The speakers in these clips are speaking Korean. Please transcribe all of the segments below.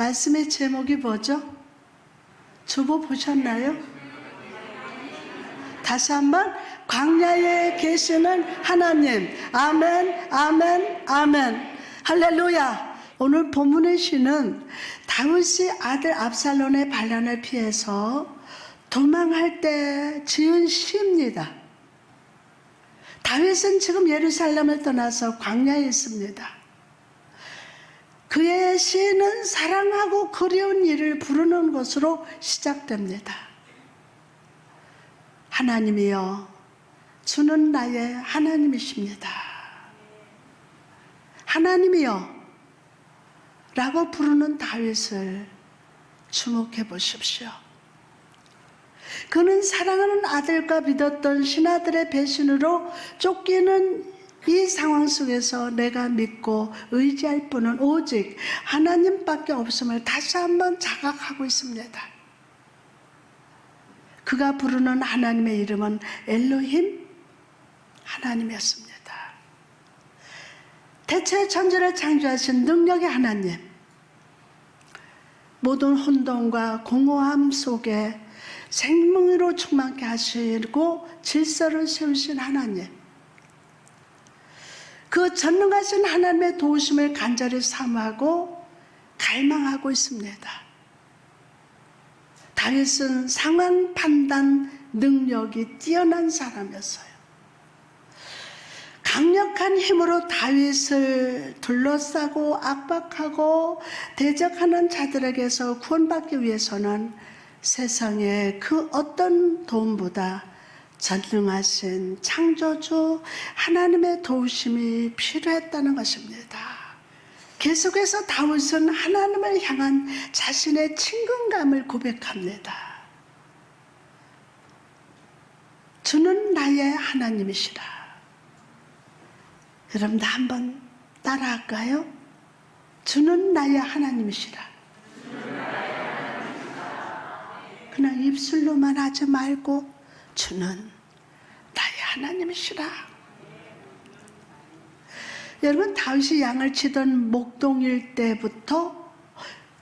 말씀의 제목이 뭐죠? 주보 보셨나요? 다시 한번, 광야에 계시는 하나님. 아멘, 아멘, 아멘. 할렐루야. 오늘 본문의 시는 다윗이 아들 압살롬의 반란을 피해서 도망할 때 지은 시입니다. 다윗은 지금 예루살렘을 떠나서 광야에 있습니다. 그의 시는 사랑하고 그리운 이를 부르는 것으로 시작됩니다. 하나님이여, 주는 나의 하나님이십니다. 하나님이여 라고 부르는 다윗을 주목해 보십시오. 그는 사랑하는 아들과 믿었던 신하들의 배신으로 쫓기는 이 상황 속에서 내가 믿고 의지할 분은 오직 하나님밖에 없음을 다시 한번 자각하고 있습니다. 그가 부르는 하나님의 이름은 엘로힘, 하나님이었습니다. 대체 천지를 창조하신 능력의 하나님, 모든 혼돈과 공허함 속에 생명으로 충만케 하시고 질서를 세우신 하나님, 그 전능하신 하나님의 도우심을 간절히 사모하고 갈망하고 있습니다. 다윗은 상황 판단 능력이 뛰어난 사람이었어요. 강력한 힘으로 다윗을 둘러싸고 압박하고 대적하는 자들에게서 구원받기 위해서는 세상의 그 어떤 도움보다 전능하신 창조주 하나님의 도우심이 필요했다는 것입니다. 계속해서 다윗은 하나님을 향한 자신의 친근감을 고백합니다. 주는 나의 하나님이시라. 여러분도 한번 따라할까요? 주는 나의 하나님이시라. 그냥 입술로만 하지 말고 주는 나의 하나님이시라. 여러분, 다윗이 양을 치던 목동일 때부터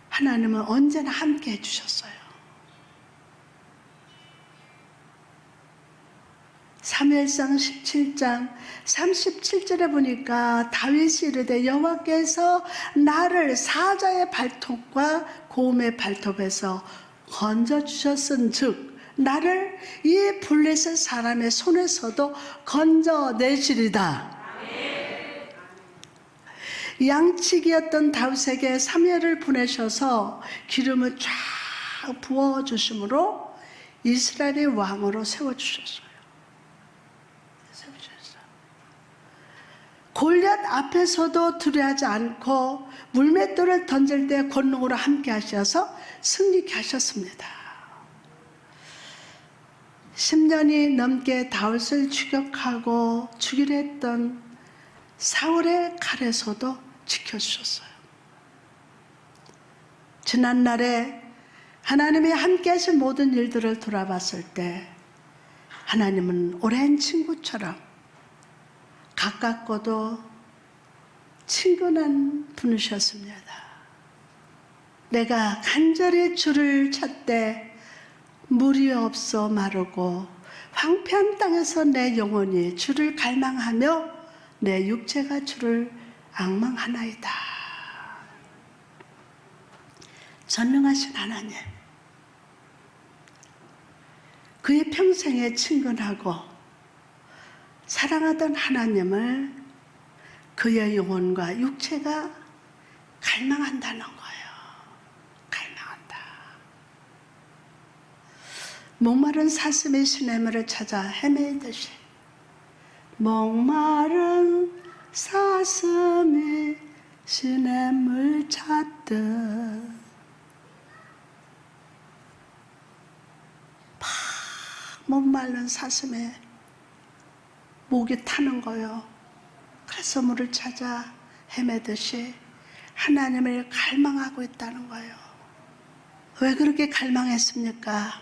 하나님은 언제나 함께 해주셨어요. 사무엘상 17장 37절에 보니까 다윗이 이르되 여호와께서 나를 사자의 발톱과 곰의 발톱에서 건져주셨은즉 나를 이 블레셋 사람의 손에서도 건져내시리다. 양치기였던 다윗에게 사무엘을 보내셔서 기름을 쫙 부어주심으로 이스라엘의 왕으로 세워주셨어요. 골리앗 앞에서도 두려워하지 않고 물맷돌을 던질 때 권능으로 함께 하셔서 승리케 하셨습니다. 10년이 넘게 다윗을 추격하고 죽이려 했던 사울의 칼에서도 지켜주셨어요. 지난날에 하나님이 함께 하신 모든 일들을 돌아봤을 때 하나님은 오랜 친구처럼 가깝고도 친근한 분이셨습니다. 내가 간절히 주를 찾되 물이 없어 마르고 황폐한 땅에서 내 영혼이 주를 갈망하며 내 육체가 주를 앙망하나이다. 전능하신 하나님, 그의 평생에 친근하고 사랑하던 하나님을 그의 영혼과 육체가 갈망한다는 거예요. 갈망한다. 목마른 사슴의 시냇물을 찾아 헤매듯이 목마른 사슴이 시냇물 찾듯 팍 목마른 사슴의 목이 타는 거요. 그래서 물을 찾아 헤매듯이 하나님을 갈망하고 있다는 거예요. 왜 그렇게 갈망했습니까?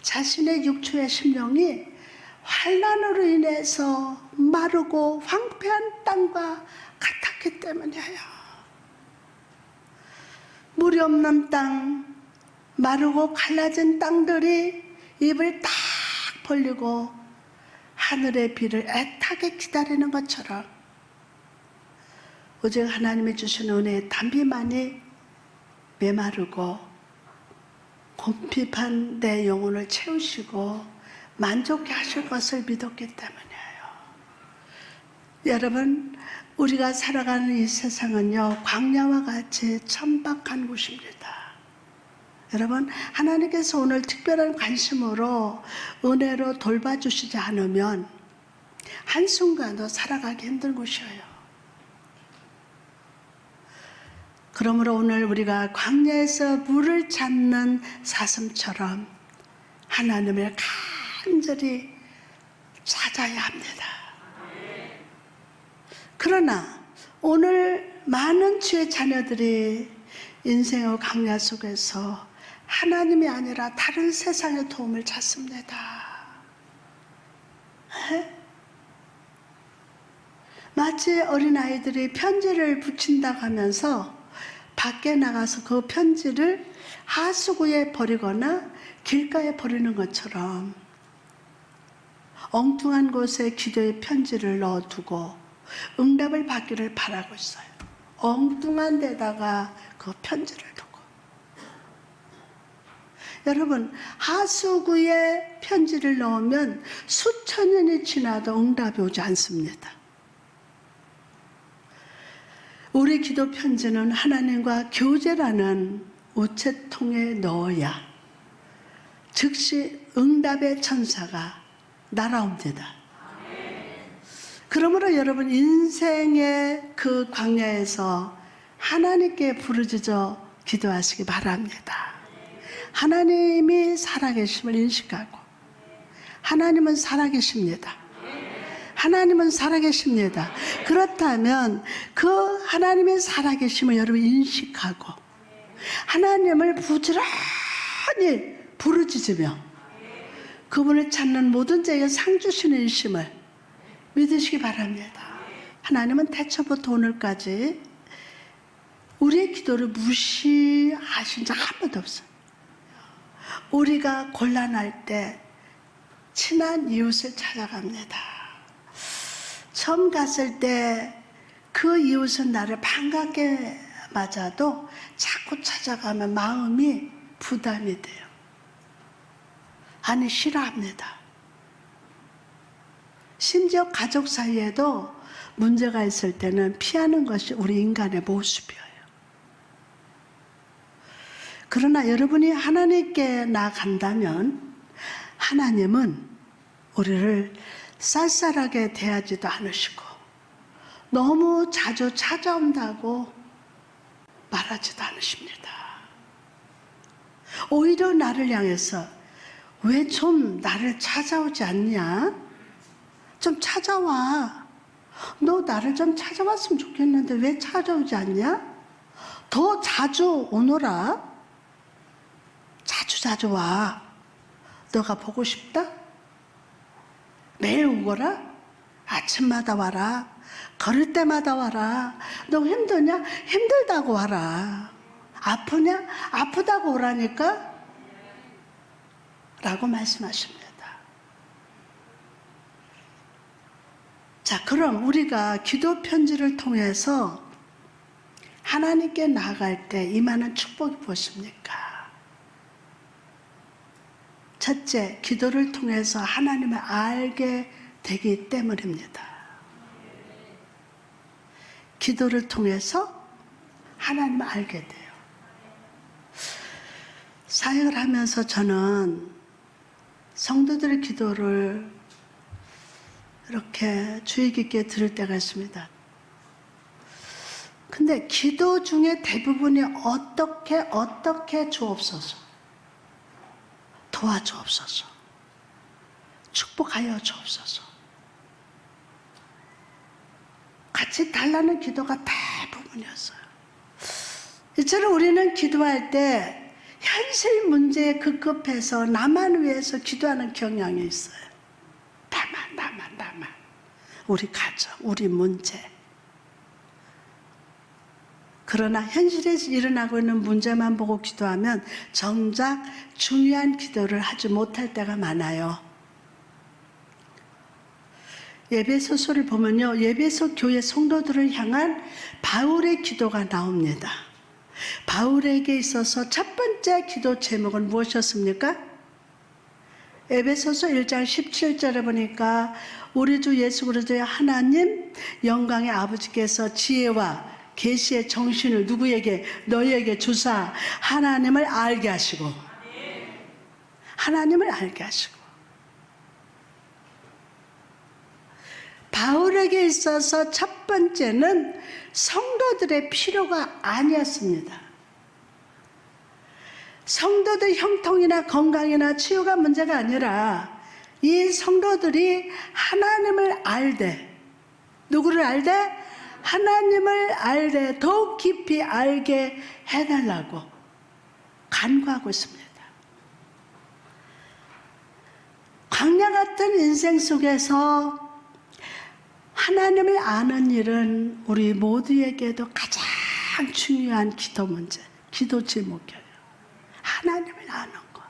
자신의 육체의 심령이 환난으로 인해서 마르고 황폐한 땅과 같았기 때문이에요. 물이 없는 땅, 마르고 갈라진 땅들이 입을 딱 벌리고 하늘의 비를 애타게 기다리는 것처럼 오직 하나님이 주시는 은혜의 단비만이 메마르고 곰핍한 내 영혼을 채우시고 만족해 하실 것을 믿었기 때문이에요. 여러분, 우리가 살아가는 이 세상은요, 광야와 같이 천박한 곳입니다. 여러분, 하나님께서 오늘 특별한 관심으로 은혜로 돌봐주시지 않으면 한순간도 살아가기 힘든 곳이에요. 그러므로 오늘 우리가 광야에서 물을 찾는 사슴처럼 하나님을 간절히 찾아야 합니다. 그러나 오늘 많은 주의 자녀들이 인생의 광야 속에서 하나님이 아니라 다른 세상의 도움을 찾습니다. 마치 어린아이들이 편지를 붙인다고 하면서 밖에 나가서 그 편지를 하수구에 버리거나 길가에 버리는 것처럼 엉뚱한 곳에 기도의 편지를 넣어두고 응답을 받기를 바라고 있어요. 엉뚱한 데다가 그 편지를 두고. 여러분, 하수구에 편지를 넣으면 수천 년이 지나도 응답이 오지 않습니다. 우리 기도 편지는 하나님과 교제라는 우체통에 넣어야 즉시 응답의 천사가 날아옵니다. 그러므로 여러분, 인생의 그 광야에서 하나님께 부르짖어 기도하시기 바랍니다. 하나님이 살아계심을 인식하고, 하나님은 살아계십니다. 하나님은 살아계십니다. 그렇다면 그 하나님의 살아계심을 여러분 인식하고 하나님을 부지런히 부르짖으며 그분을 찾는 모든 자에게 상 주시는 일심을 믿으시기 바랍니다. 하나님은 태초부터 오늘까지 우리의 기도를 무시하신 적 한 번도 없어요. 우리가 곤란할 때 친한 이웃을 찾아갑니다. 처음 갔을 때 그 이웃은 나를 반갑게 맞아도 자꾸 찾아가면 마음이 부담이 돼요. 아니, 싫어합니다. 심지어 가족 사이에도 문제가 있을 때는 피하는 것이 우리 인간의 모습이에요. 그러나 여러분이 하나님께 나아간다면 하나님은 우리를 쌀쌀하게 대하지도 않으시고 너무 자주 찾아온다고 말하지도 않으십니다. 오히려 나를 향해서 왜 좀 나를 찾아오지 않냐? 좀 찾아와. 너 나를 좀 찾아왔으면 좋겠는데 왜 찾아오지 않냐? 더 자주 오너라. 자주 와. 너가 보고 싶다? 매일 오거라. 아침마다 와라. 걸을 때마다 와라. 너 힘드냐? 힘들다고 와라. 아프냐? 아프다고 오라니까? 라고 말씀하십니다. 자, 그럼 우리가 기도 편지를 통해서 하나님께 나아갈 때 임하는 축복이 무엇입니까? 첫째, 기도를 통해서 하나님을 알게 되기 때문입니다. 기도를 통해서 하나님을 알게 돼요. 사역을 하면서 저는 성도들의 기도를 이렇게 주의 깊게 들을 때가 있습니다. 근데 기도 중에 대부분이 어떻게 주옵소서, 도와주옵소서, 축복하여 주옵소서, 같이 달라는 기도가 대부분이었어요. 이처럼 우리는 기도할 때 현실 문제에 급급해서 나만 위해서 기도하는 경향이 있어요. 나만. 우리 가정, 우리 문제. 그러나 현실에서 일어나고 있는 문제만 보고 기도하면 정작 중요한 기도를 하지 못할 때가 많아요. 에베소서를 보면요, 에베소 교회 성도들을 향한 바울의 기도가 나옵니다. 바울에게 있어서 첫 번째 기도 제목은 무엇이었습니까? 에베소서 1장 17절에 보니까 우리 주 예수 그리스도의 하나님 영광의 아버지께서 지혜와 계시의 정신을 누구에게? 너희에게 주사 하나님을 알게 하시고, 하나님을 알게 하시고. 바울에게 있어서 첫 번째는 성도들의 필요가 아니었습니다. 성도들 형통이나 건강이나 치유가 문제가 아니라 이 성도들이 하나님을 알되, 누구를 알되? 하나님을 알되 더욱 깊이 알게 해달라고 간구하고 있습니다. 광야 같은 인생 속에서 하나님을 아는 일은 우리 모두에게도 가장 중요한 기도 문제, 기도 제목이에요. 하나님을 아는 것.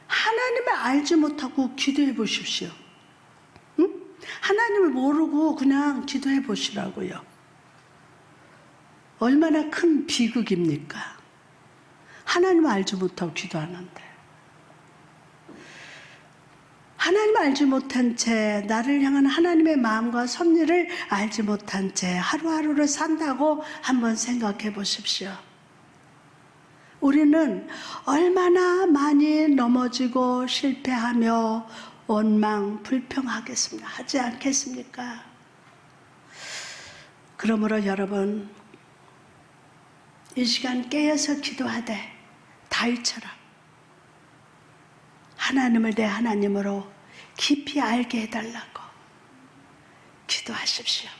하나님을 알지 못하고 기도해 보십시오. 응? 하나님을 모르고 그냥 기도해 보시라고요. 얼마나 큰 비극입니까? 하나님을 알지 못하고 기도하는데. 하나님을 알지 못한 채, 나를 향한 하나님의 마음과 섭리를 알지 못한 채 하루하루를 산다고 한번 생각해 보십시오. 우리는 얼마나 많이 넘어지고 실패하며 원망, 불평하겠습니까? 하지 않겠습니까? 그러므로 여러분, 이 시간 깨어서 기도하되 다윗처럼 하나님을 내 하나님으로 깊이 알게 해달라고 기도하십시오.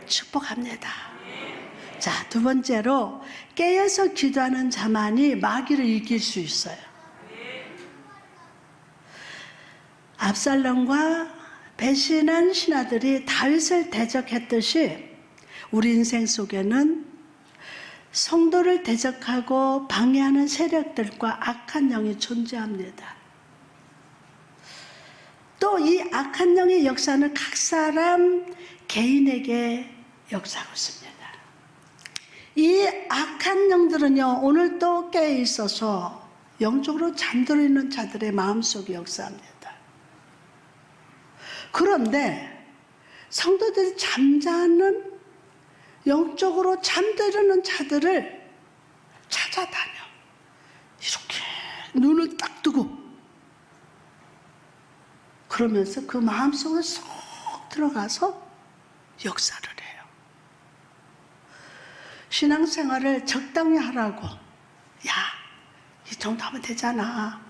축복합니다. 자, 두 번째로 깨어서 기도하는 자만이 마귀를 이길 수 있어요. 압살롬과 배신한 신하들이 다윗을 대적했듯이 우리 인생 속에는 성도를 대적하고 방해하는 세력들과 악한 영이 존재합니다. 또 이 악한 영의 역사는 각 사람 개인에게 역사하고 있습니다. 이 악한 영들은요, 오늘도 깨어 있어서 영적으로 잠들어 있는 자들의 마음속에 역사합니다. 그런데 성도들이 잠자는, 영적으로 잠들는 자들을 찾아다녀. 이렇게 눈을 딱 뜨고 그러면서 그 마음속에 쏙 들어가서 역사를 해요. 신앙생활을 적당히 하라고, 야, 이 정도 하면 되잖아,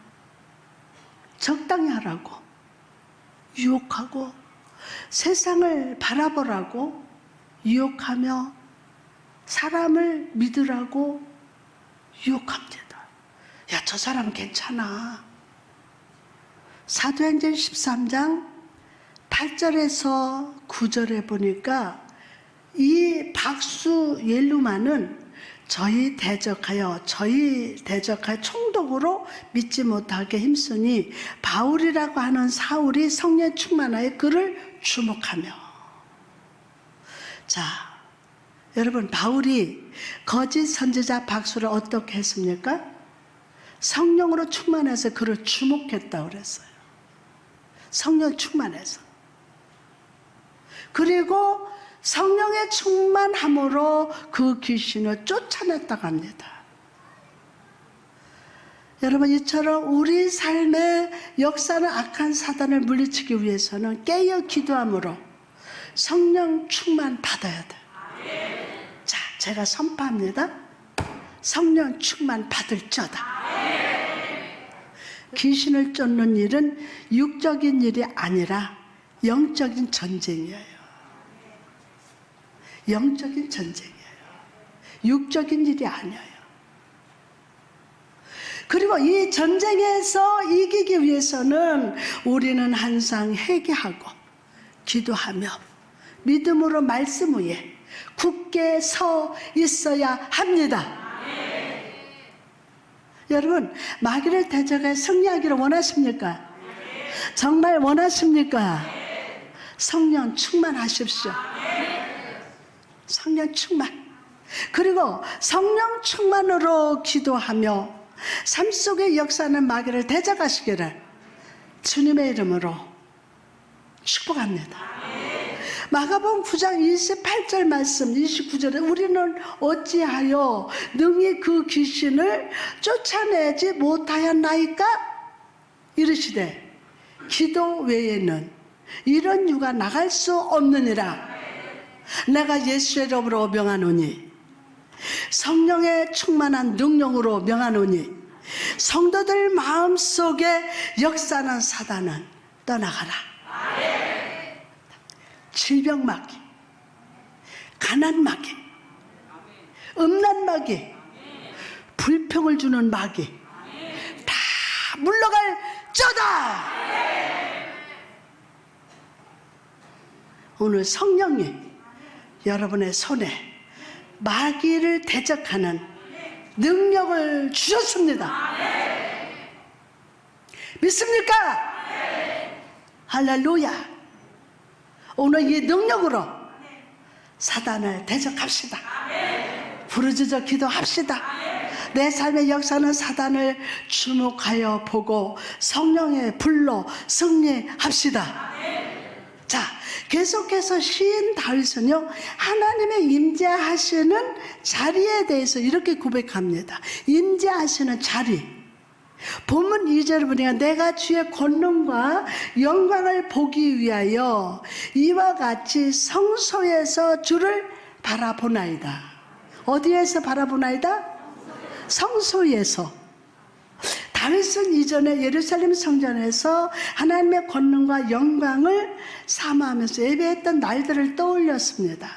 적당히 하라고 유혹하고, 세상을 바라보라고 유혹하며 사람을 믿으라고 유혹합니다. 야, 저 사람 괜찮아. 사도행전 13장 8절에서 9절에 보니까 이 박수 옐루만은 저희 대적하여 총독으로 믿지 못하게 힘쓰니 바울이라고 하는 사울이 성령 충만하여 그를 주목하며. 자, 여러분, 바울이 거짓 선지자 박수를 어떻게 했습니까? 성령으로 충만해서 그를 주목했다고 그랬어요. 성령 충만해서. 그리고 성령의 충만함으로 그 귀신을 쫓아냈다고 합니다. 여러분, 이처럼 우리 삶의 역사는 악한 사단을 물리치기 위해서는 깨어 기도함으로 성령 충만 받아야 돼. 자, 제가 선포합니다. 성령 충만 받을 자다. 귀신을 쫓는 일은 육적인 일이 아니라 영적인 전쟁이에요. 영적인 전쟁이에요. 육적인 일이 아니에요. 그리고 이 전쟁에서 이기기 위해서는 우리는 항상 회개하고 기도하며 믿음으로 말씀 위에 굳게 서 있어야 합니다. 여러분, 마귀를 대적해 승리하기를 원하십니까? 정말 원하십니까? 성령 충만하십시오. 성령 충만. 그리고 성령 충만으로 기도하며 삶 속의 역사하는 마귀를 대적하시기를 주님의 이름으로 축복합니다. 마가복음 9장 28절 말씀 29절에 우리는 어찌하여 능히 그 귀신을 쫓아내지 못하였나이까? 이르시되 기도 외에는 이런 유가 나갈 수 없느니라. 내가 예수의 이름으로 명하노니 성령의 충만한 능력으로 명하노니 성도들 마음속에 역사하는 사단은 떠나가라. 질병 마귀, 가난 마귀, 음란 마귀, 불평을 주는 마귀 다 물러갈 쩌다. 오늘 성령이 여러분의 손에 마귀를 대적하는 능력을 주셨습니다. 믿습니까? 할렐루야. 오늘 이 능력으로 사단을 대적합시다. 부르짖어 기도합시다. 내 삶의 역사는 사단을 주목하여 보고 성령의 불로 승리합시다. 자, 계속해서 시인 다윗은요, 하나님의 임재하시는 자리에 대해서 이렇게 고백합니다. 임재하시는 자리. 본문 2절을 보니까 내가 주의 권능과 영광을 보기 위하여 이와 같이 성소에서 주를 바라보나이다. 어디에서 바라보나이다? 성소에서. 다윗은 이전에 예루살렘 성전에서 하나님의 권능과 영광을 사모하면서 예배했던 날들을 떠올렸습니다.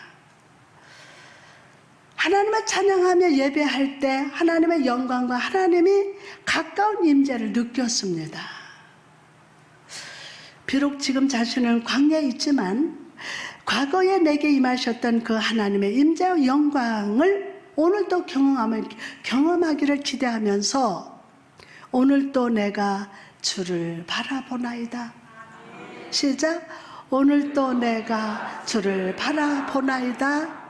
하나님을 찬양하며 예배할 때 하나님의 영광과 하나님이 가까운 임재를 느꼈습니다. 비록 지금 자신은 광야에 있지만 과거에 내게 임하셨던 그 하나님의 임재와 영광을 오늘도 경험하기를 기대하면서 오늘도 내가 주를 바라보나이다. 시작. 오늘도 내가 주를 바라보나이다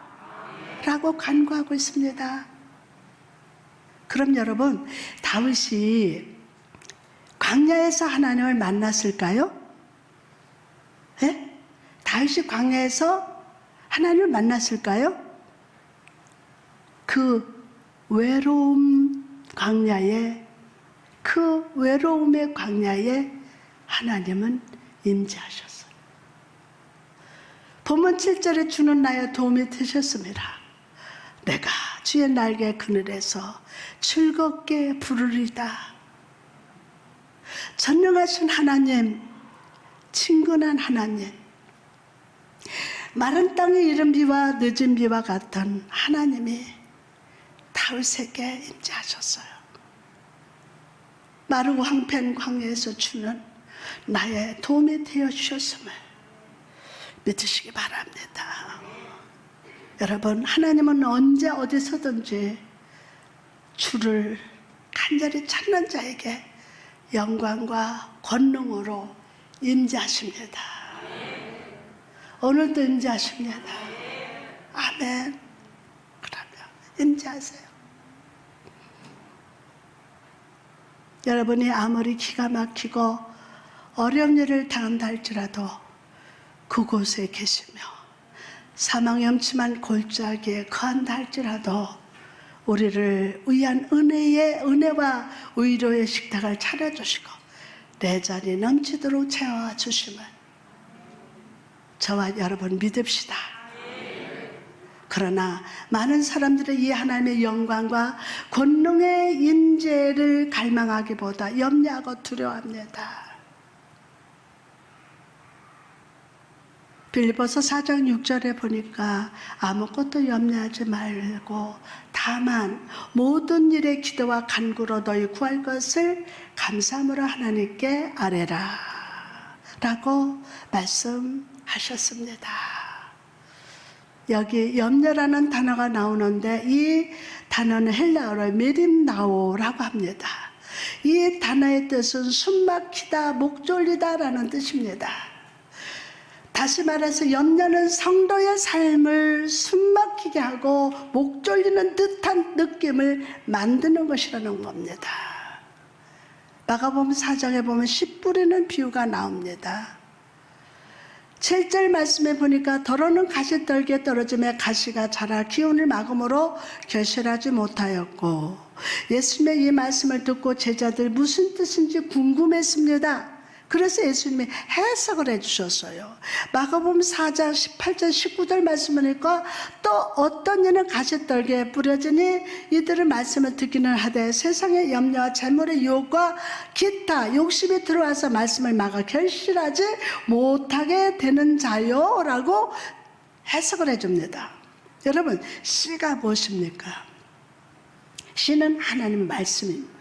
라고 간구하고 있습니다. 그럼 여러분, 다윗이 광야에서 하나님을 만났을까요? 네? 다윗이 광야에서 하나님을 만났을까요? 그 외로움 광야에, 그 외로움의 광야에 하나님은 임재하셨어요. 본문 7절에 주는 나의 도움이 되셨습니다. 내가 주의 날개 그늘에서 즐겁게 부르리다. 전능하신 하나님, 친근한 하나님, 마른 땅에 이른 비와 늦은 비와 같은 하나님이 다윗에게 임재하셨어요. 마르고 황폐한 광야에서 주는 나의 도움이 되어 주셨음을 믿으시기 바랍니다. 여러분, 하나님은 언제 어디서든지 주를 간절히 찾는 자에게 영광과 권능으로 임재하십니다. 오늘도 임재하십니다. 아멘. 그러면 임재하세요. 여러분이 아무리 기가 막히고 어려운 일을 당한다 할지라도 그곳에 계시며 사망의 엄침한 골짜기에 거한다 할지라도 우리를 위한 은혜와 위로의 식탁을 차려주시고 내 자리 넘치도록 채워주심을 저와 여러분 믿읍시다. 그러나 많은 사람들은 이 하나님의 영광과 권능의 임재를 갈망하기보다 염려하고 두려워합니다. 빌립보서 4장 6절에 보니까 아무것도 염려하지 말고 다만 모든 일에 기도와 간구로 너희 구할 것을 감사함으로 하나님께 아뢰라 라고 말씀하셨습니다. 여기 염려라는 단어가 나오는데 이 단어는 헬라어로 메림나오라고 합니다. 이 단어의 뜻은 숨막히다, 목 졸리다라는 뜻입니다. 다시 말해서 염려는 성도의 삶을 숨막히게 하고 목 졸리는 듯한 느낌을 만드는 것이라는 겁니다. 마가복음 4장에 보면 씨 뿌리는 비유가 나옵니다. 7절 말씀에 보니까 더러는 가시떨기에 떨어지며 가시가 자라 기운을 막음으로 결실하지 못하였고, 예수님의 이 말씀을 듣고 제자들 무슨 뜻인지 궁금했습니다. 그래서 예수님이 해석을 해주셨어요. 마가복음 4장 18절 19절 말씀하니까 또 어떤 이는 가시떨기에 뿌려지니 이들은 말씀을 듣기는 하되 세상의 염려와 재물의 유혹과 기타 욕심이 들어와서 말씀을 막아 결실하지 못하게 되는 자요 라고 해석을 해줍니다. 여러분, 씨가 무엇입니까? 씨는 하나님의 말씀입니다.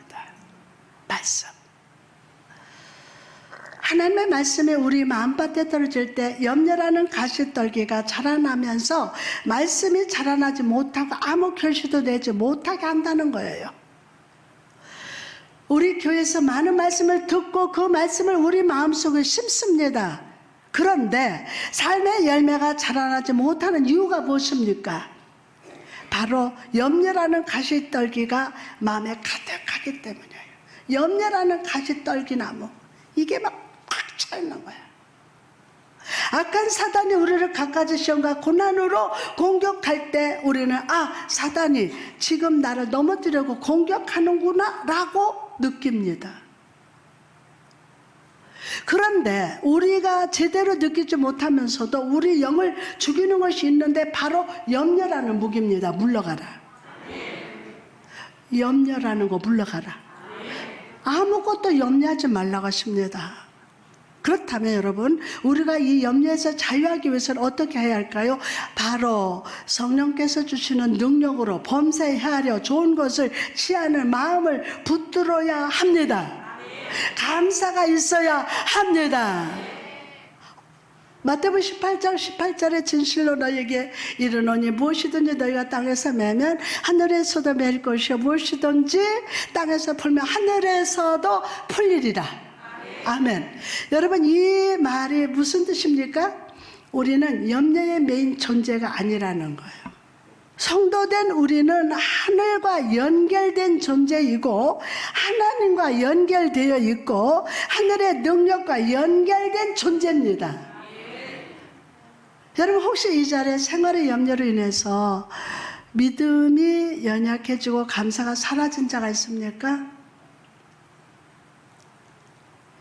말씀. 하나님의 말씀이 우리 마음밭에 떨어질 때 염려라는 가시떨기가 자라나면서 말씀이 자라나지 못하고 아무 결실도 내지 못하게 한다는 거예요. 우리 교회에서 많은 말씀을 듣고 그 말씀을 우리 마음속에 심습니다. 그런데 삶의 열매가 자라나지 못하는 이유가 무엇입니까? 바로 염려라는 가시떨기가 마음에 가득하기 때문이에요. 염려라는 가시떨기 나무, 이게 막 꽉 차있는 거야. 악한 사단이 우리를 갖가지 시험과 고난으로 공격할 때 우리는 사단이 지금 나를 넘어뜨리려고 공격하는구나 라고 느낍니다. 그런데 우리가 제대로 느끼지 못하면서도 우리 영을 죽이는 것이 있는데 바로 염려라는 무기입니다. 물러가라. 염려라는 거 물러가라. 아무것도 염려하지 말라고 하십니다. 그렇다면 여러분, 우리가 이 염려에서 자유하기 위해서는 어떻게 해야 할까요? 바로 성령께서 주시는 능력으로 범사에 하려 좋은 것을 취하는 마음을 붙들어야 합니다. 감사가 있어야 합니다. 마태복음 18장 18절에 진실로 너에게 이르노니 무엇이든지 너희가 땅에서 매면 하늘에서도 맬 것이요 무엇이든지 땅에서 풀면 하늘에서도 풀리리라. 아멘. 여러분, 이 말이 무슨 뜻입니까? 우리는 염려의 메인 존재가 아니라는 거예요. 성도된 우리는 하늘과 연결된 존재이고 하나님과 연결되어 있고 하늘의 능력과 연결된 존재입니다. 여러분, 혹시 이 자리에 생활의 염려로 인해서 믿음이 연약해지고 감사가 사라진 자가 있습니까?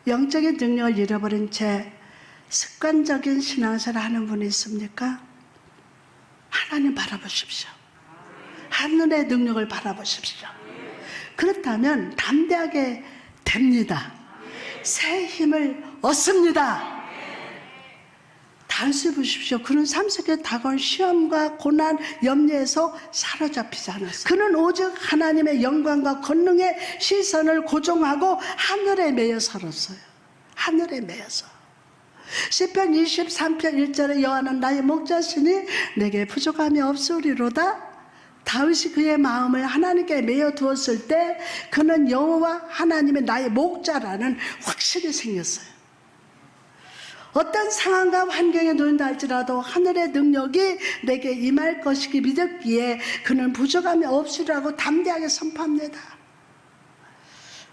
영적인 능력을 잃어버린 채 습관적인 신앙생활을 하는 분이 있습니까? 하나님 바라보십시오. 하늘의 능력을 바라보십시오. 그렇다면 담대하게 됩니다. 새 힘을 얻습니다. 단수해 보십시오. 그는 삶 속에 다가온 시험과 고난, 염려에서 사로잡히지 않았어요. 그는 오직 하나님의 영광과 권능의 시선을 고정하고 하늘에 매여 살았어요. 하늘에 매여서. 시편 23편 1절에 여호와는 나의 목자시니 내게 부족함이 없으리로다. 다윗이 그의 마음을 하나님께 매여 두었을 때 그는 여호와 하나님의 나의 목자라는 확신이 생겼어요. 어떤 상황과 환경에 놓인다 할지라도 하늘의 능력이 내게 임할 것이기 믿었기에 그는 부족함이 없으리라고 담대하게 선포합니다.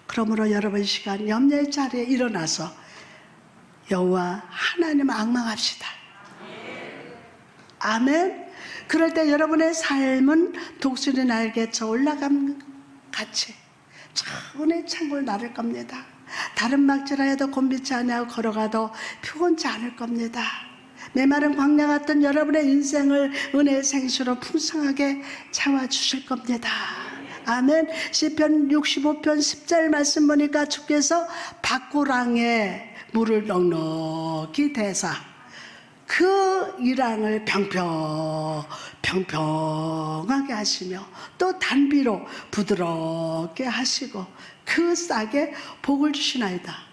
그러므로 여러분, 시간 염려의 자리에 일어나서 여호와 하나님을 앙망합시다. 아멘. 그럴 때 여러분의 삶은 독수리 날개쳐 올라감 같이 차분히 창고를 나를 겁니다. 다른 막지라에도 곤비치 아니하고 걸어가도 피곤치 않을 겁니다. 메마른 광야 같은 여러분의 인생을 은혜의 생수로 풍성하게 채워주실 겁니다. 아멘. 시편 65편 10절 말씀 보니까 주께서 밭고랑에 물을 넉넉히 대사 그 이랑을 평평하게 하시며 또 단비로 부드럽게 하시고 그 싹에 복을 주시나이다.